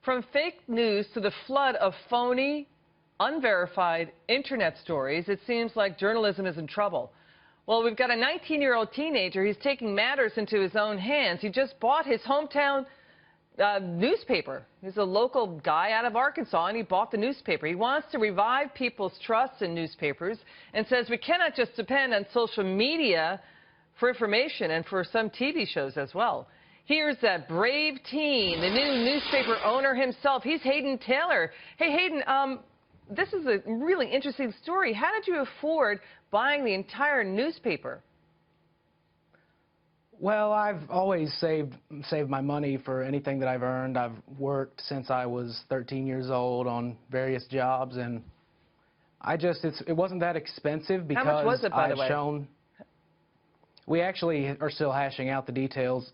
From fake news to the flood of phony, unverified internet stories, it seems like journalism is in trouble. Well, we've got a 19-year-old teenager. He's taking matters into his own hands. He just bought his hometown newspaper. He's a local guy out of Arkansas, and he bought the newspaper. He wants to revive people's trust in newspapers and says we cannot just depend on social media for information and for some TV shows as well. Here's that brave teen, the new newspaper owner himself. He's Hayden Taylor. Hey, Hayden, this is a really interesting story. How did you afford buying the entire newspaper? Well, I've always saved my money for anything that I've earned. I've worked since I was 13 years old on various jobs, and it wasn't that expensive because how much was it, by the way? We actually are still hashing out the details.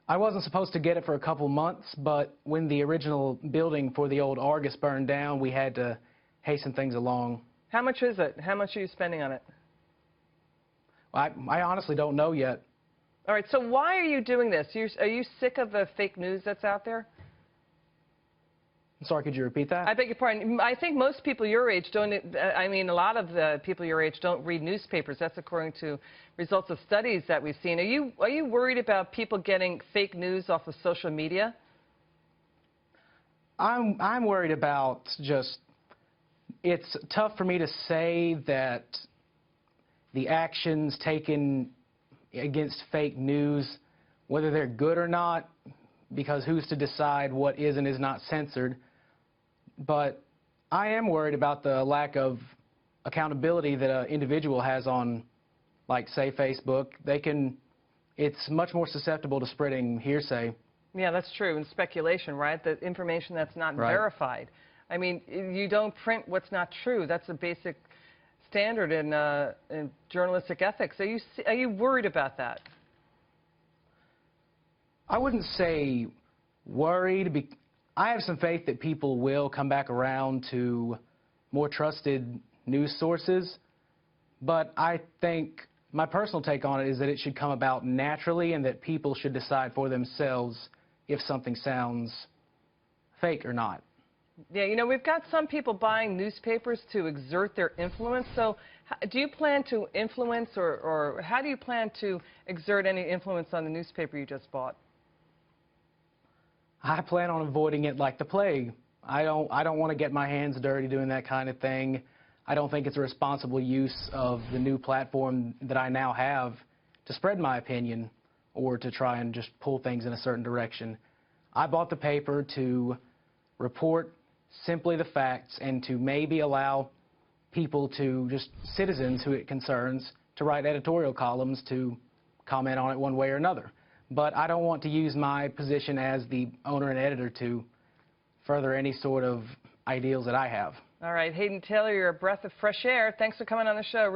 I wasn't supposed to get it for a couple months, but when the original building for the old Argus burned down, we had to hasten things along. How much is it? How much are you spending on it? I honestly don't know yet. All right, so why are you doing this? Are you sick of the fake news that's out there? I'm sorry, could you repeat that? I beg your pardon. I think most people your age don't, I mean, a lot of the people your age don't read newspapers. That's according to results of studies that we've seen. Are you worried about people getting fake news off of social media? I'm worried about it's tough for me to say that the actions taken against fake news, whether they're good or not, because who's to decide what is and is not censored. But I am worried about the lack of accountability that an individual has on, like, say, Facebook. It's much more susceptible to spreading hearsay. Yeah, that's true, and speculation, right? The information that's not verified. I mean, you don't print what's not true. That's a basic standard in journalistic ethics. Are you worried about that? I wouldn't say worried. I have some faith that people will come back around to more trusted news sources, but I think my personal take on it is that it should come about naturally and that people should decide for themselves if something sounds fake or not. Yeah, you know, we've got some people buying newspapers to exert their influence. So do you plan to influence or how do you plan to exert any influence on the newspaper you just bought? I plan on avoiding it like the plague. I don't want to get my hands dirty doing that kind of thing. I don't think it's a responsible use of the new platform that I now have to spread my opinion or to try and just pull things in a certain direction. I bought the paper to report simply the facts and to maybe allow people citizens who it concerns, to write editorial columns to comment on it one way or another. But I don't want to use my position as the owner and editor to further any sort of ideals that I have. All right, Hayden Taylor, you're a breath of fresh air. Thanks for coming on the show.